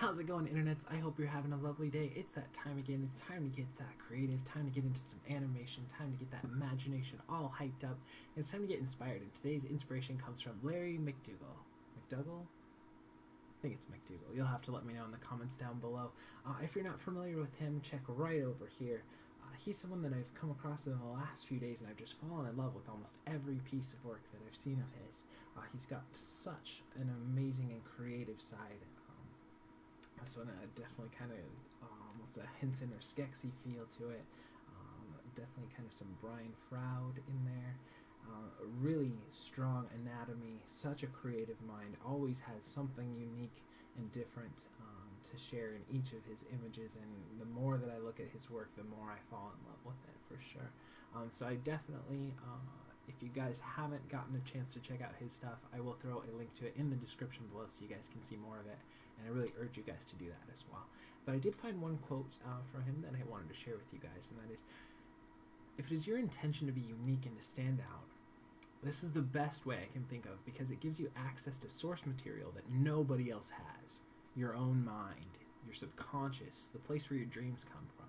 How's it going, internets? I hope you're having a lovely day. It's that time again. It's time to get creative, time to get into some animation, time to get that imagination all hyped up. And it's time to get inspired. And today's inspiration comes from Larry MacDougall. MacDougall? I think it's MacDougall. You'll have to let me know in the comments down below. If you're not familiar with him, check right over here. He's someone that I've come across in the last few days, and I've just fallen in love with almost every piece of work that I've seen of his. He's got such an amazing and creative side. This one definitely kind of almost a Henson or Skeksis feel to it. Definitely kind of some Brian Froud in there. Really strong anatomy, such a creative mind, always has something unique and different to share in each of his images, and the more that I look at his work, the more I fall in love with it, for sure. So I definitely, if you guys haven't gotten a chance to check out his stuff, I will throw a link to it in the description below so you guys can see more of it, and I really urge you guys to do that as well. But I did find one quote from him that I wanted to share with you guys, and that is, if it is your intention to be unique and to stand out, this is the best way I can think of, because it gives you access to source material that nobody else has. Your own mind, your subconscious, the place where your dreams come from.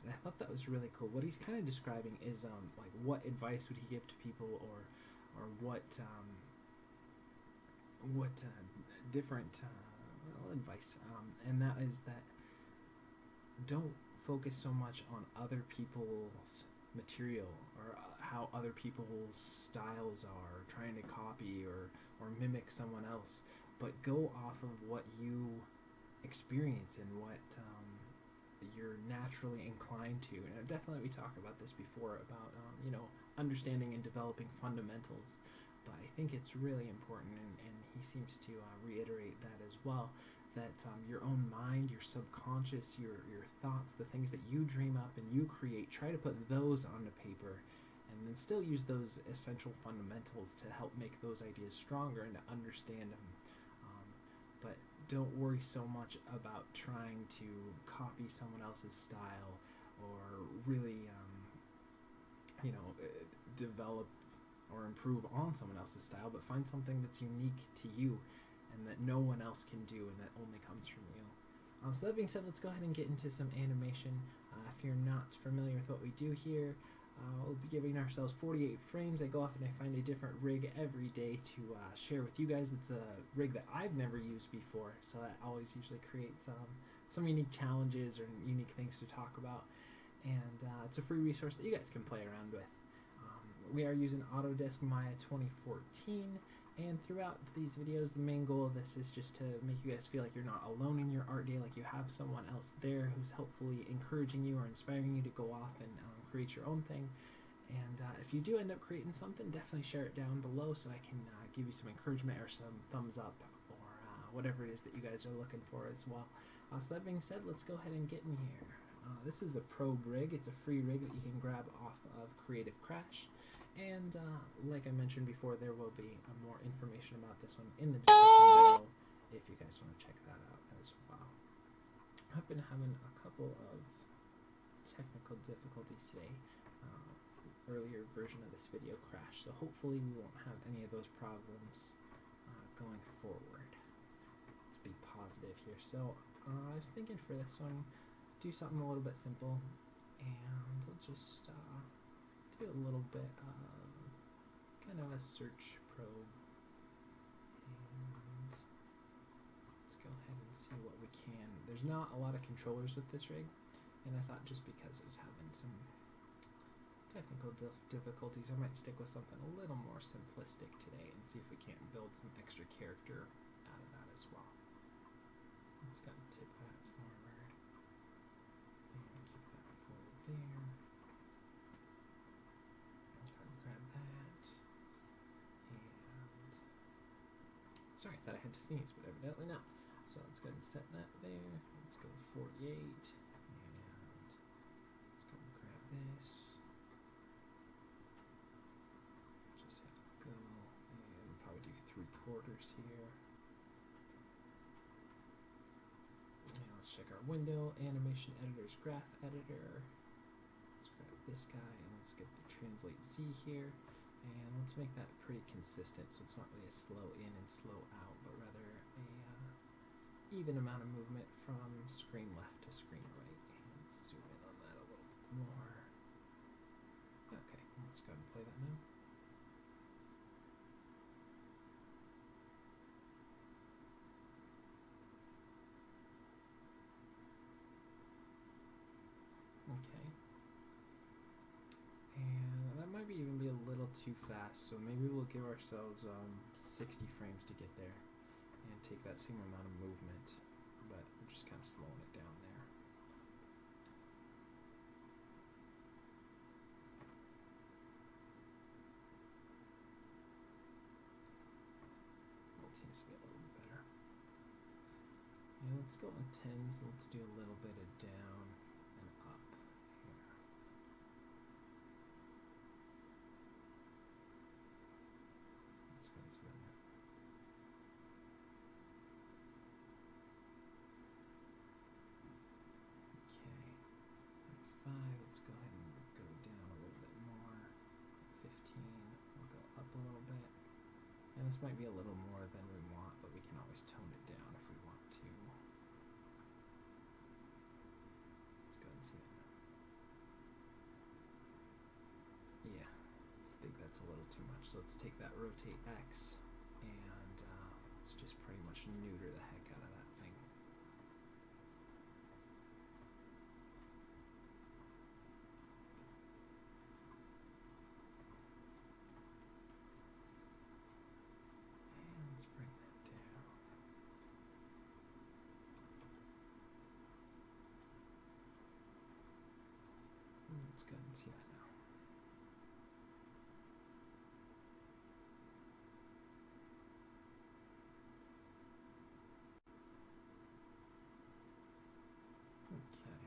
And I thought that was really cool. What he's kind of describing is like, what advice would he give to people, or what different advice, and that is that don't focus so much on other people's material, or how other people's styles are, trying to copy or mimic someone else, but go off of what you experience and what you're naturally inclined to. And definitely we talked about this before about understanding and developing fundamentals, but I think it's really important, and he seems to reiterate that as well, that your own mind, your subconscious, your thoughts, the things that you dream up and you create, try to put those onto paper, and then still use those essential fundamentals to help make those ideas stronger and to understand them. But don't worry so much about trying to copy someone else's style, or really develop or improve on someone else's style, but find something that's unique to you and that no one else can do, and that only comes from you. So that being said, let's go ahead and get into some animation. If you're not familiar with what we do here, we'll be giving ourselves 48 frames. I go off and I find a different rig every day to share with you guys. It's a rig that I've never used before, so that always usually creates some unique challenges or unique things to talk about. And it's a free resource that you guys can play around with. We are using Autodesk Maya 2014, and throughout these videos, the main goal of this is just to make you guys feel like you're not alone in your art day, like you have someone else there who's helpfully encouraging you or inspiring you to go off and create your own thing. And if you do end up creating something, definitely share it down below so I can give you some encouragement or some thumbs up, or whatever it is that you guys are looking for as well. So that being said, let's go ahead and get in here. This is the Pro rig. It's a free rig that you can grab off of Creative Crash. And like I mentioned before, there will be more information about this one in the description below if you guys want to check that out as well. I've been having a couple of technical difficulties today. Earlier version of this video crashed, so hopefully we won't have any of those problems going forward. Let's be positive here. So I was thinking for this one, do something a little bit simple, and I'll just do a little bit of kind of a search probe, and let's go ahead and see what we can. There's not a lot of controllers with this rig, and I thought just because it was having some technical difficulties, I might stick with something a little more simplistic today and see if we can't build some extra character out of that as well. Let's go and tip that forward and keep that forward there. Grab that, and sorry, I thought I had to sneeze, but evidently not. So let's go ahead and set that there. Let's go 48, and let's go and grab this. Just have to go and probably do 3/4 here. And let's check our window, animation editor's graph editor. Let's grab this guy, and let's get the translate Z here, and let's make that pretty consistent, so it's not really a slow in and slow out, but rather a even amount of movement from screen left to screen right. Let's zoom in on that a little bit more. Okay, let's go ahead and play that now. Okay. And that might even be a little too fast, so maybe we'll give ourselves 60 frames to get there and take that same amount of movement, but we're just kind of slowing it down there. That seems to be a little bit better. And let's go on 10s, let's do a little bit of down and up here. Let's go and see that now. Okay, at 5, let's go ahead and go down a little bit more. At 15, we'll go up a little bit. And this might be a little more than we want, but we can always tone it down if we want to. Let's go and see that now. Yeah, I think that's a little too much. So let's take that rotate X and let's just pretty much neuter the heck out of that thing. And let's bring that down. Let's go and see that now. Okay.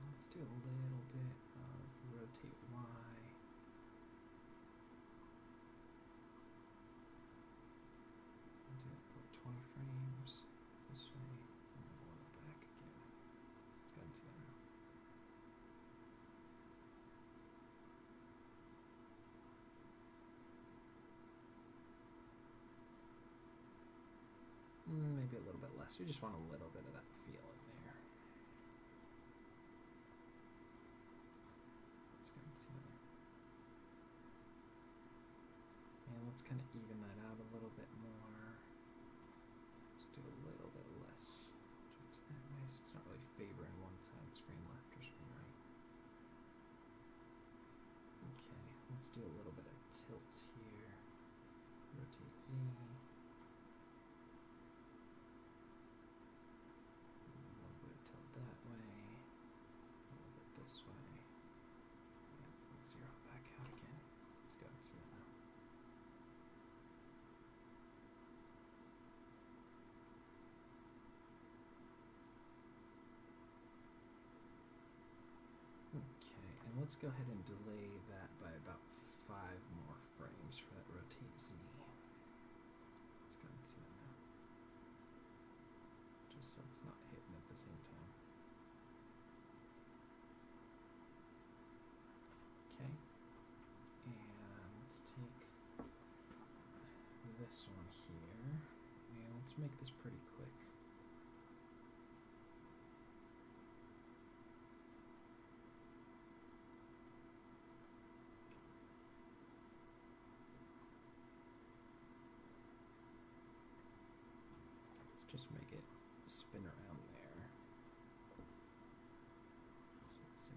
Let's do a little bit of rotate Y. Do like 20 frames this way, and then a little back again. So let's go and see that now. Maybe a little bit less. We just want a little bit of that feel in there. Let's go and see that. And let's kind of even that out a little bit more. Let's do a little bit less towards that way, so it's not really favoring one side, screen left or screen right. Okay, let's do a little bit of tilt here. Rotate Z. That way, a little bit this way, and we'll zero back out again. Let's go and see that now. Okay, and let's go ahead and delay that by about 5 more frames for that rotate Z. Let's go and see that now. Just so it's not hitting at the same time. Okay, and let's take this one here, and let's make this pretty quick. Let's just make it spin around there. So let's see.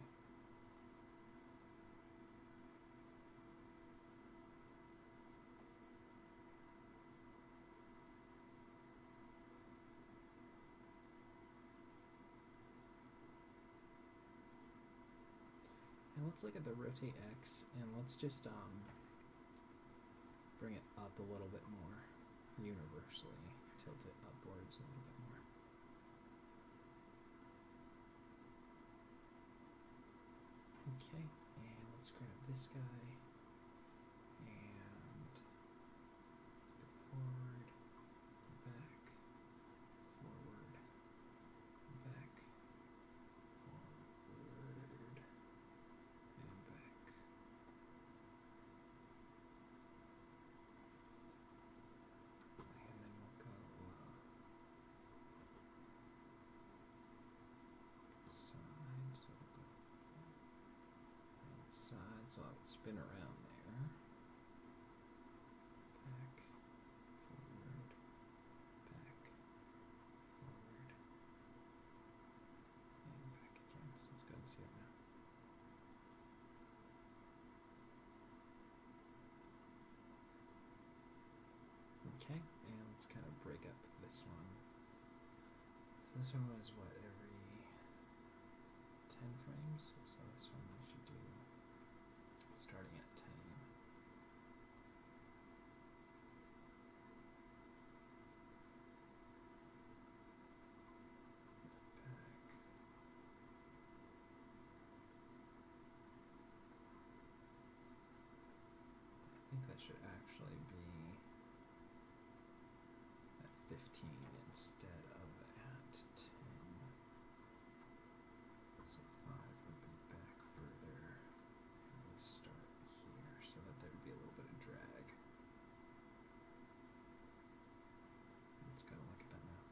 And let's look at the rotate X, and let's just bring it up a little bit more universally. Tilt it upwards a little bit more. Okay, and let's grab this guy, and let's go forward, back, forward, back, forward, and back. So I'll spin around there. Back, forward, back, forward, and back again. So let's go and see it now. Okay, and let's kind of break up this one. So this one was what, every 10 frames? So this one we should do starting at 10. Back. I think that should actually be at 15 instead of at 10. So 5 would be back further. And we'll start here so that there would be a little bit of drag. Let's go look at that now.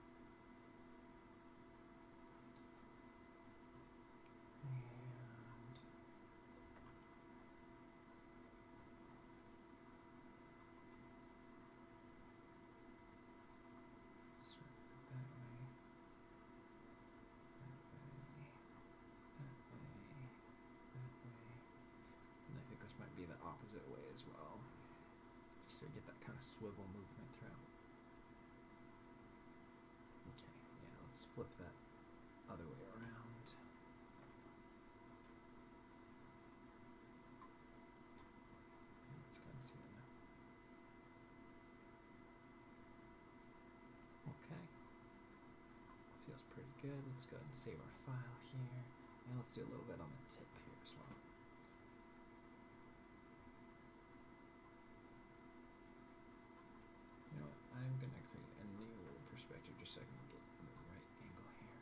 And start that way, that way, that way, that way. And I think this might be the opposite way as well, just so you get that kind of swivel movement throughout. Okay, yeah, let's flip that other way around. Let's go and see it now. Okay. Feels pretty good. Let's go ahead and save our file here. And let's do a little bit on the tip here as well. You know what? I'm going to create a new perspective just so I can get the right angle here.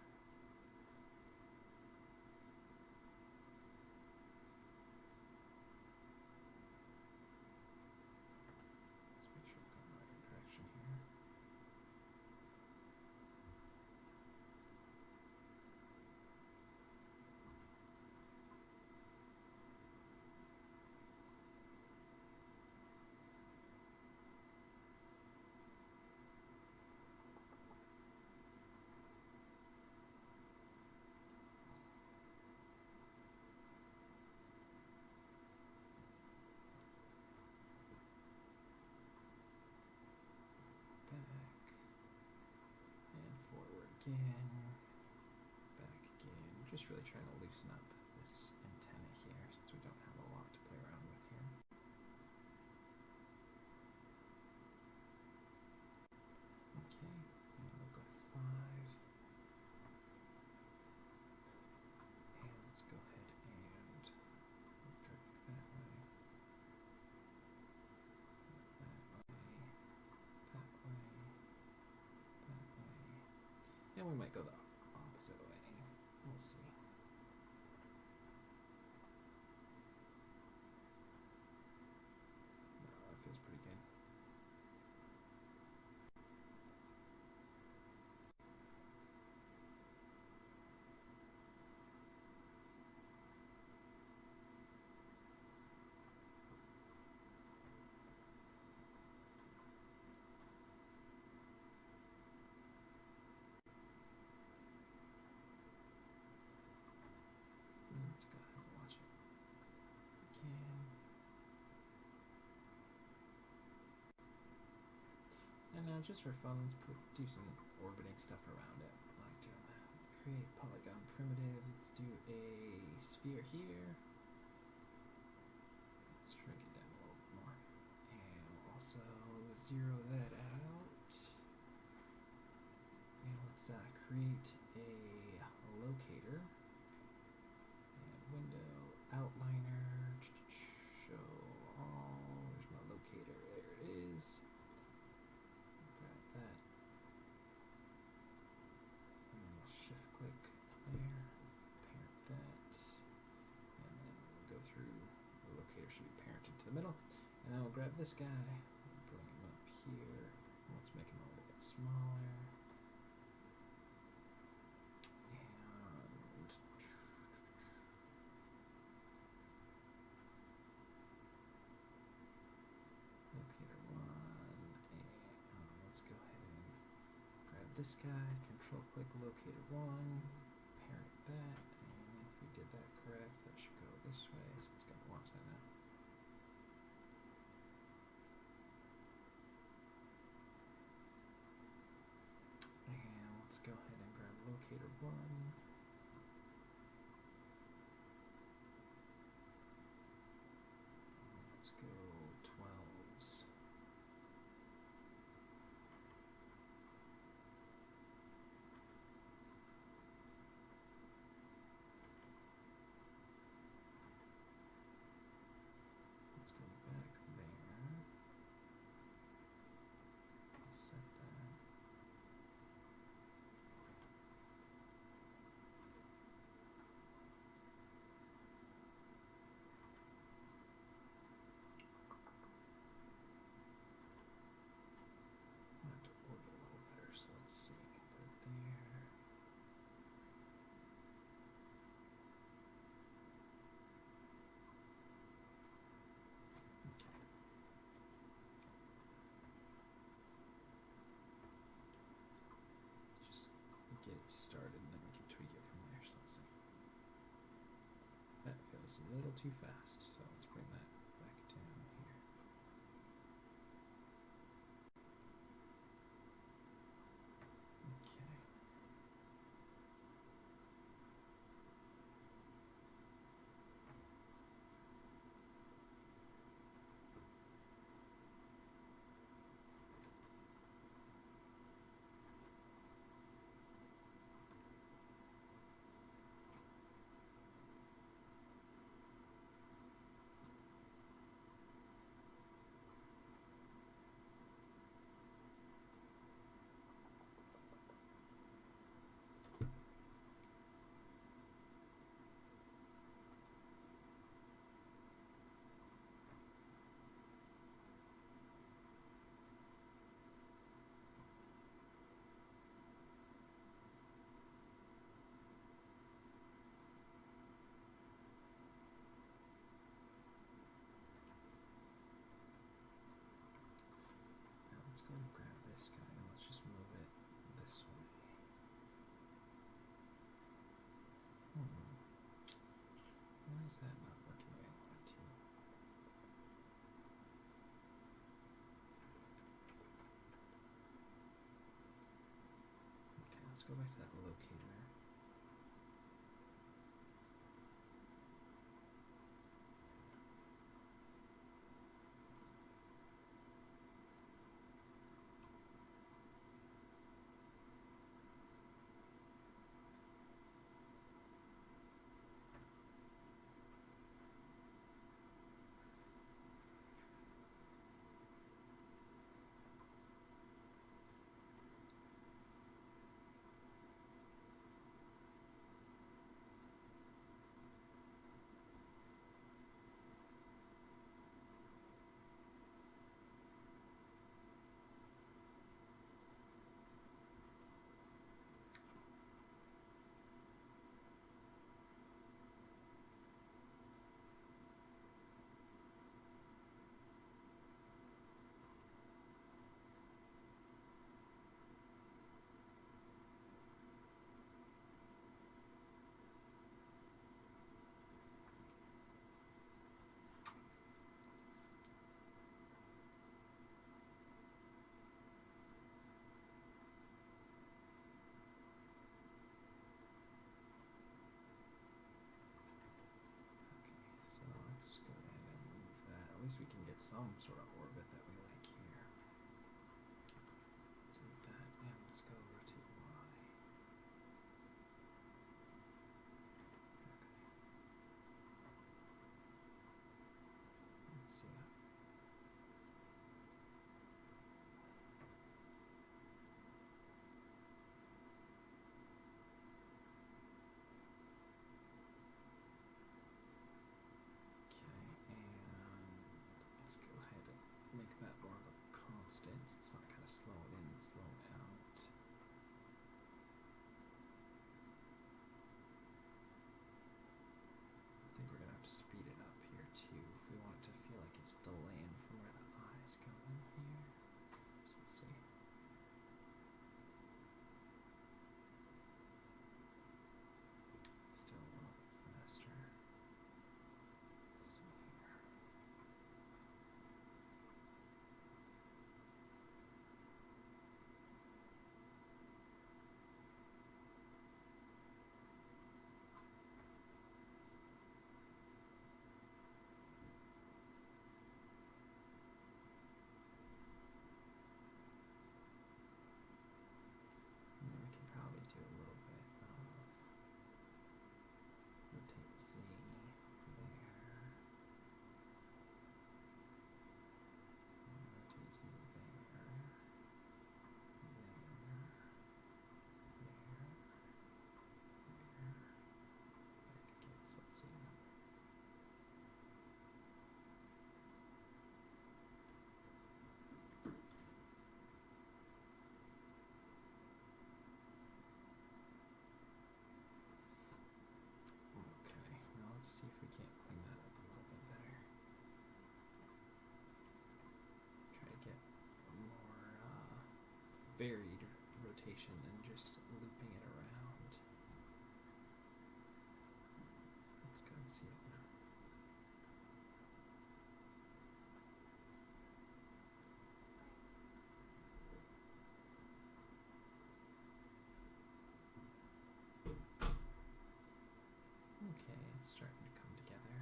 Let's make sure I'm going the right direction here. Back and forward again, back again. Just really trying to loosen up this antenna here since we don't have a lot to play around with here. Okay, and we'll go to 5. And let's go ahead and drag that way. That way, that way, and we might go the opposite way. We'll see. No, that feels pretty good. Let's go ahead and watch it again. And now just for fun, let's do some orbiting stuff around it. I like doing that. Create polygon primitives. Let's do a sphere here. Let's shrink it down a little bit more. And we'll also zero that out. And let's create a locator. And window, outliner, show all. There's my locator. There it is. Grab that. And then we'll shift click there. Parent that. And then we'll go through. The locator should be parented to the middle. And then we'll grab this guy. Bring him up here. Let's make him a little bit smaller. And this guy, control click locator 1, parent that, and if we did that correct, that should go this way, so it's going to go upside down. And let's go ahead and grab locator 1. Let's go 12s. Let's go back there. Set that. I have to orbit a little better, so let's see. Put it there. Okay. Let's just get it started, and then we can tweak it from there. So let's see. That feels a little too fast, so let's bring that back down here. Okay. Now let's go and grab this guy, and let's just move it this way. Why is that not working the way I want it to? Okay, let's go back to that locator. So let's go ahead and move that. At least we can get some sort of orbit that we like here. Let's leave that, and let's go rotate Y. Okay. Let's see that. Okay, and let's go ahead and make that varied rotation than just looping it around. Let's go and see it now. Okay, it's starting to come together.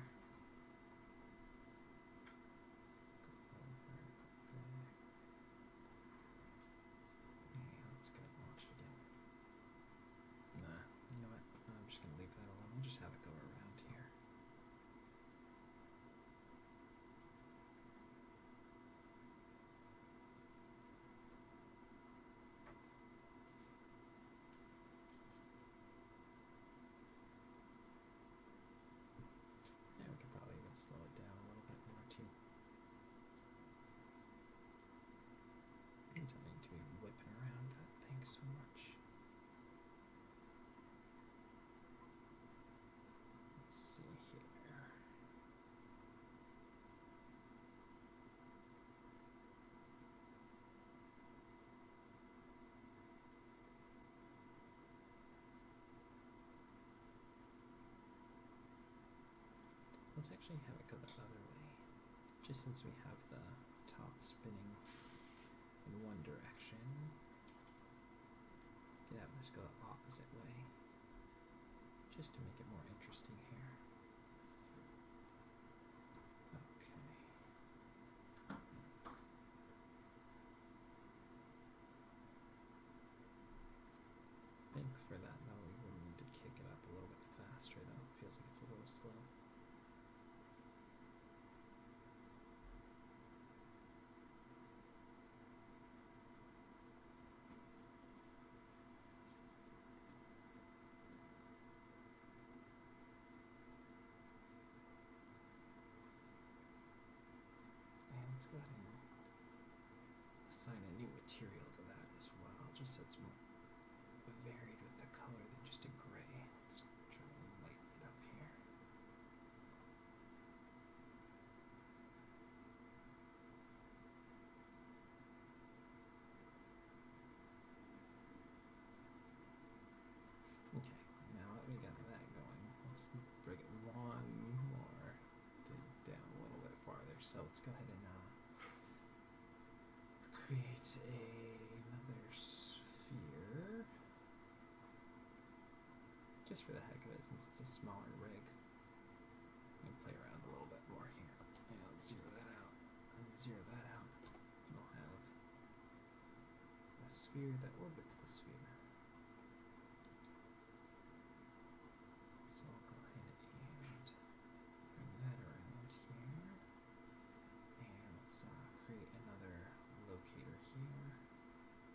Go over, go back. Yeah, let's go launch it again. Nah, you know what? I'm just gonna leave that alone. We'll just have it go around here. Yeah, we could probably even slow it down a little bit more too. I don't need to be whipping around that thing so much. Let's see here. Let's actually have it go the other way. Just since we have the top spinning in one direction, we could have this go the opposite way. Just to make it more interesting here. Okay. I think for that though we will need to kick it up a little bit faster though. It feels like it's a little slow. And let's go ahead and assign a new material to that as well, just so it's more varied with the color than just a gray. Let's try and lighten it up here. Okay, now that we got that going, let's bring it one more down a little bit farther. So let's go ahead and create another sphere. Just for the heck of it, since it's a smaller rig. I'm gonna play around a little bit more here. Yeah, let's zero that out. And zero that out. We'll have a sphere that orbits the sphere. So I'll go ahead and bring that around here. And let's create another locator here.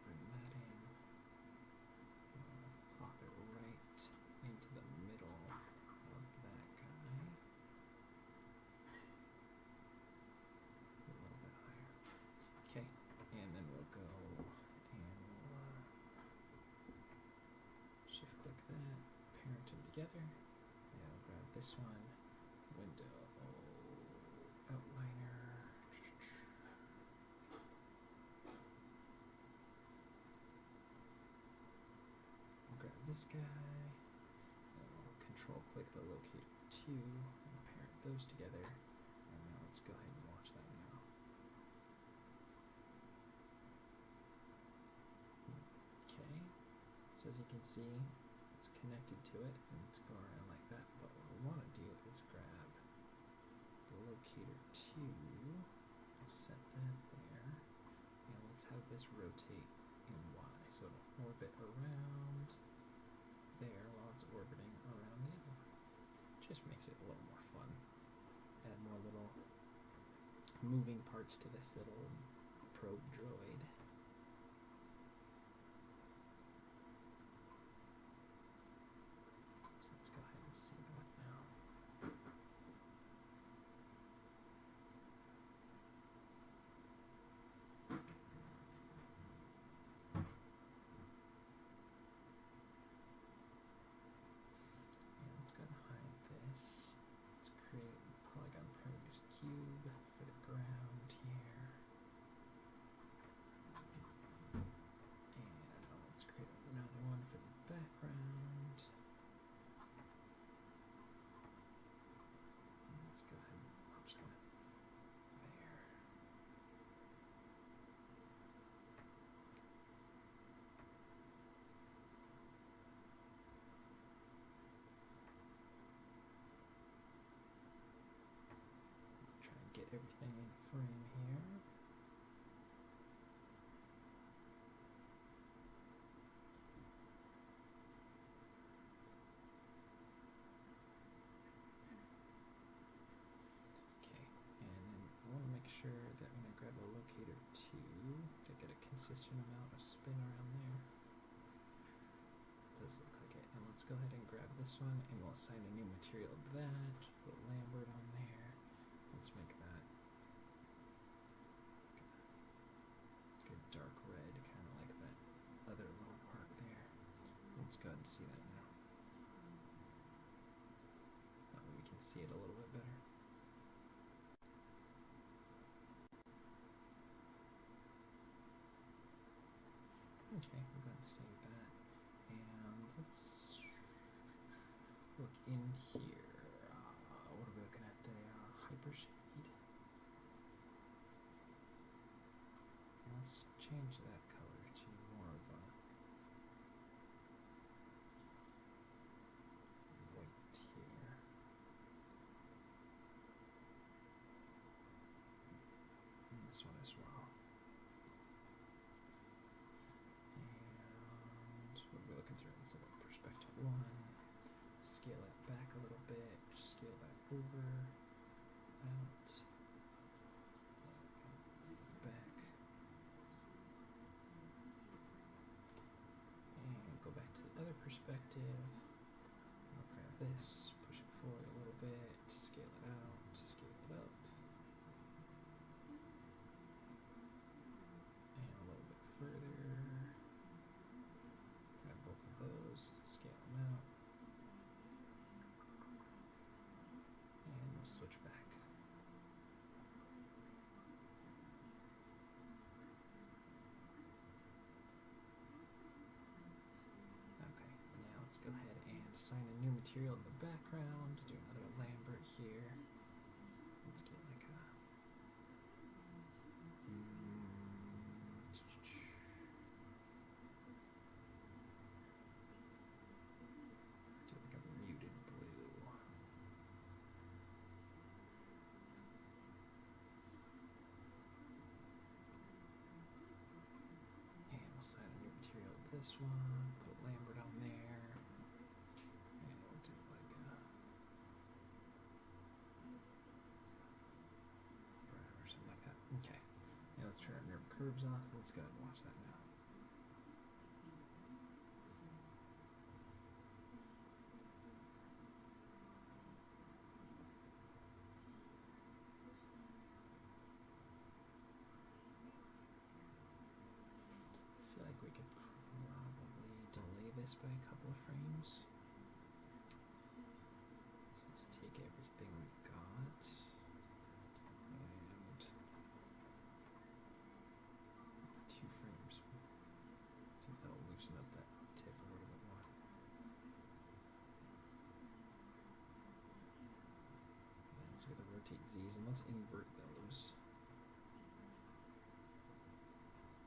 Bring that in. Plop it right into the middle of that guy. A little bit higher. Okay, and then we'll go and we'll shift click that, parent them together. Yeah, we'll grab this one, window, outliner. We'll grab this guy. We'll control click the locator 2 and parent those together. And now let's go ahead and watch that now. Okay, so as you can see, it's connected to it and it's going around like that. But what we want to do is grab the locator 2, we'll set that there, and let's have this rotate in Y. So it'll orbit around there while it's orbiting around the other one. Just makes it a little more fun. Add more little moving parts to this little probe droid. So let's go ahead and see that now. And let's go ahead and hide this. Let's create a polygon prone cube for the ground here. frame here. Okay, and then I want to make sure that when I grab the locator 2, to get a consistent amount of spin around there. Does look like it. And let's go ahead and grab this one, and we'll assign a new material to that. Put Lambert on there. Let's make that good dark red, kind of like that other little part there. Let's go ahead and see that now. That way we can see it a little bit better. Okay, we'll go ahead and save that. And let's look in here. What are we looking at there? Hypershade. Let's change that color to more of a white here. And this one as well. And what are we looking through? Let's look at perspective 1. Scale it back a little bit. Scale that over. Out. Back. And go back to the other perspective. I'll grab this, push it forward a little bit, scale it out, scale it up. And a little bit further. Grab both of those, scale them out. And we'll switch back. Okay, now let's go ahead and assign a new material in the background. Do another Lambert here. Let's get like a do like a muted blue. And we'll assign a new material to this one. Put Lambert on there. And we'll do like a brown or something like that. Okay. Now let's turn our nerve curves off. Let's go ahead and watch that now. I feel like we could probably delay this by a couple of frames. So let's take everything we've got and 2 frames. See if that'll loosen up that tip a little bit more. And let's get the rotate Z's and let's invert those.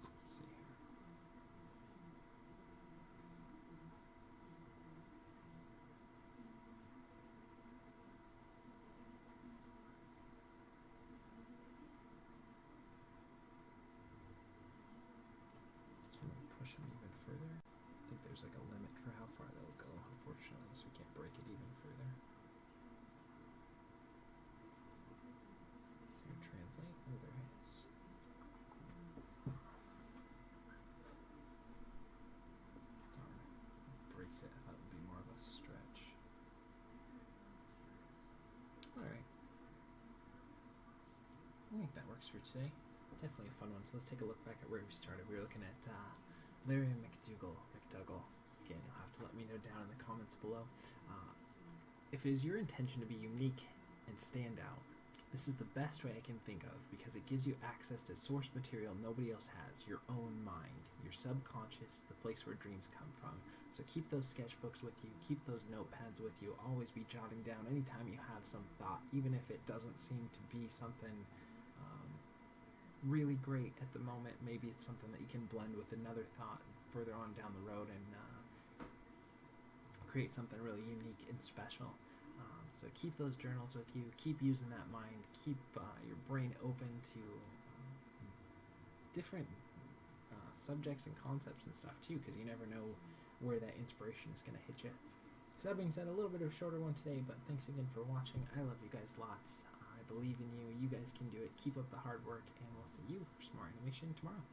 Let's see here. Can we push them even further? I think there's like a limit for how far they'll go, unfortunately, so we can't break it even further. Is there a translate? Oh, there is. Darn. It breaks it. I thought it would be more of a stretch. Alright. I think that works for today. Definitely a fun one. So let's take a look back at where we started. We were looking at Larry MacDougall. Again, you'll have to let me know down in the comments below. If it is your intention to be unique and stand out, this is the best way I can think of because it gives you access to source material nobody else has, your own mind, your subconscious, the place where dreams come from. So keep those sketchbooks with you, keep those notepads with you, always be jotting down anytime you have some thought, even if it doesn't seem to be something really great at the moment. Maybe it's something that you can blend with another thought further on down the road and create something really unique and special. So keep those journals with you. Keep using that mind. Keep your brain open to different subjects and concepts and stuff too, because you never know where that inspiration is going to hit you. So that being said, a little bit of a shorter one today, but thanks again for watching. I love you guys lots. I believe in you. You guys can do it. Keep up the hard work, and we'll see you for some more animation tomorrow.